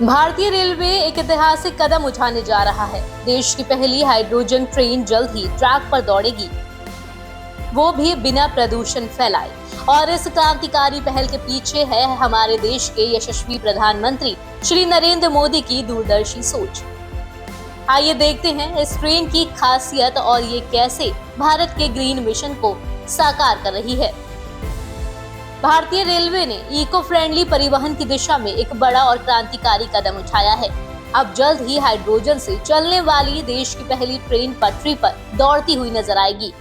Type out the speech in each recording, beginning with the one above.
भारतीय रेलवे एक ऐतिहासिक कदम उठाने जा रहा है। देश की पहली हाइड्रोजन ट्रेन जल्द ही ट्रैक पर दौड़ेगी, वो भी बिना प्रदूषण फैलाए। और इस क्रांतिकारी पहल के पीछे है हमारे देश के यशस्वी प्रधानमंत्री श्री नरेंद्र मोदी की दूरदर्शी सोच। आइए देखते हैं इस ट्रेन की खासियत और ये कैसे भारत के ग्रीन मिशन को साकार कर रही है। भारतीय रेलवे ने इको फ्रेंडली परिवहन की दिशा में एक बड़ा और क्रांतिकारी कदम उठाया है। अब जल्द ही हाइड्रोजन से चलने वाली देश की पहली ट्रेन पटरी पर दौड़ती हुई नजर आएगी।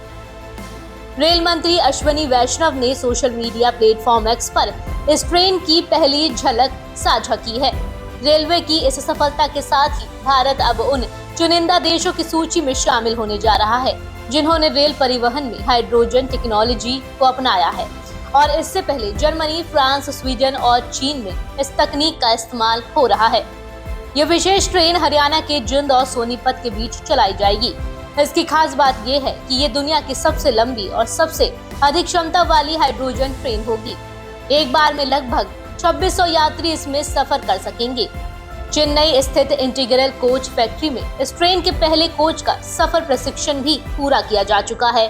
रेल मंत्री अश्विनी वैष्णव ने सोशल मीडिया प्लेटफॉर्म एक्स पर इस ट्रेन की पहली झलक साझा की है। रेलवे की इस सफलता के साथ ही भारत अब उन चुनिंदा देशों की सूची में शामिल होने जा रहा है जिन्होंने रेल परिवहन में हाइड्रोजन टेक्नोलॉजी को अपनाया है। और इससे पहले जर्मनी, फ्रांस, स्वीडन और चीन में इस तकनीक का इस्तेमाल हो रहा है। यह विशेष ट्रेन हरियाणा के जिंद और सोनीपत के बीच चलाई जाएगी। इसकी खास बात यह है कि ये दुनिया की सबसे लंबी और सबसे अधिक क्षमता वाली हाइड्रोजन ट्रेन होगी। एक बार में लगभग 2600 यात्री इसमें सफर कर सकेंगे। चेन्नई स्थित इंटीग्रल कोच फैक्ट्री में इस ट्रेन के पहले कोच का सफर प्रशिक्षण भी पूरा किया जा चुका है।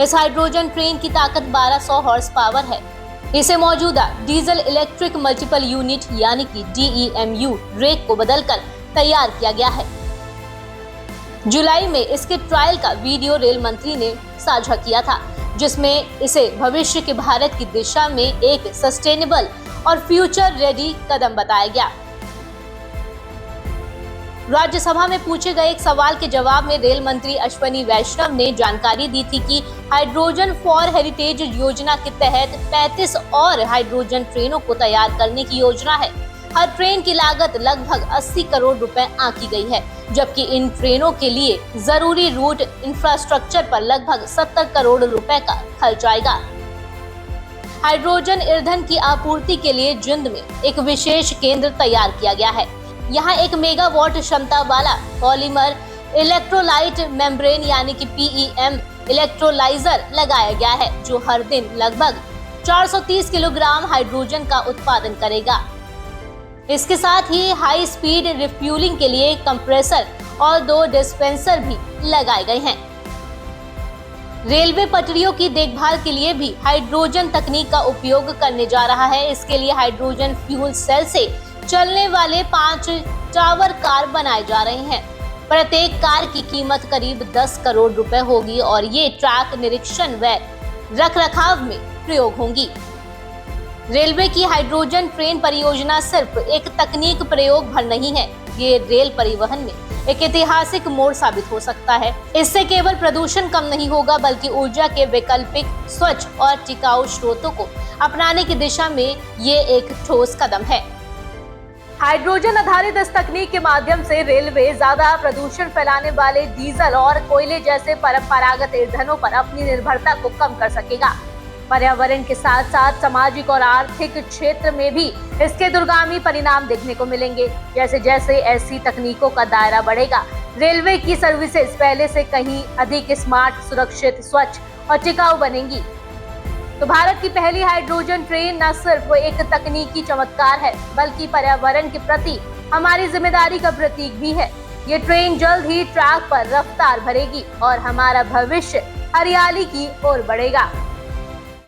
इस हाइड्रोजन ट्रेन की ताकत 1200 हॉर्स पावर है। इसे मौजूदा डीजल इलेक्ट्रिक मल्टीपल यूनिट यानी कि DEMU रेक को बदलकर तैयार किया गया है। जुलाई में इसके ट्रायल का वीडियो रेल मंत्री ने साझा किया था, जिसमें इसे भविष्य के भारत की दिशा में एक सस्टेनेबल और फ्यूचर रेडी कदम बताया गया। राज्यसभा में पूछे गए एक सवाल के जवाब में रेल मंत्री अश्विनी वैष्णव ने जानकारी दी थी कि हाइड्रोजन फॉर हेरिटेज योजना के तहत 35 और हाइड्रोजन ट्रेनों को तैयार करने की योजना है। हर ट्रेन की लागत लगभग 80 करोड़ रुपए आंकी गई है, जबकि इन ट्रेनों के लिए जरूरी रूट इंफ्रास्ट्रक्चर पर लगभग 70 करोड़ रुपए का खर्च आएगा। हाइड्रोजन ईंधन की आपूर्ति के लिए जिंद में एक विशेष केंद्र तैयार किया गया है। यहाँ 1 मेगावाट क्षमता वाला पॉलीमर इलेक्ट्रोलाइट मेम्ब्रेन यानी कि PEM इलेक्ट्रोलाइजर लगाया गया है, जो हर दिन लगभग 430 किलोग्राम हाइड्रोजन का उत्पादन करेगा। इसके साथ ही हाई स्पीड रिफ्यूलिंग के लिए कंप्रेसर और 2 डिस्पेंसर भी लगाए गए हैं। रेलवे पटरियों की देखभाल के लिए भी हाइड्रोजन तकनीक का उपयोग करने जा रहा है। इसके लिए हाइड्रोजन फ्यूल सेल से चलने वाले 5 टावर कार बनाए जा रहे हैं। प्रत्येक कार की कीमत करीब 10 करोड़ रुपए होगी और ये ट्रैक निरीक्षण व रखरखाव में प्रयोग होंगी। रेलवे की हाइड्रोजन ट्रेन परियोजना सिर्फ एक तकनीक प्रयोग भर नहीं है, ये रेल परिवहन में एक ऐतिहासिक मोड़ साबित हो सकता है। इससे केवल प्रदूषण कम नहीं होगा, बल्कि ऊर्जा के वैकल्पिक, स्वच्छ और टिकाऊ स्रोतों को अपनाने की दिशा में ये एक ठोस कदम है। हाइड्रोजन आधारित इस तकनीक के माध्यम से रेलवे ज्यादा प्रदूषण फैलाने वाले डीजल और कोयले जैसे परंपरागत ईंधनों पर अपनी निर्भरता को कम कर सकेगा। पर्यावरण के साथ साथ सामाजिक और आर्थिक क्षेत्र में भी इसके दूरगामी परिणाम देखने को मिलेंगे। जैसे जैसे ऐसी तकनीकों का दायरा बढ़ेगा, रेलवे की सर्विसेज पहले से कहीं अधिक स्मार्ट, सुरक्षित, स्वच्छ और टिकाऊ बनेंगी। तो भारत की पहली हाइड्रोजन ट्रेन न सिर्फ एक तकनीकी चमत्कार है, बल्कि पर्यावरण के प्रति हमारी जिम्मेदारी का प्रतीक भी है। ये ट्रेन जल्द ही ट्रैक पर रफ्तार भरेगी और हमारा भविष्य हरियाली की ओर बढ़ेगा।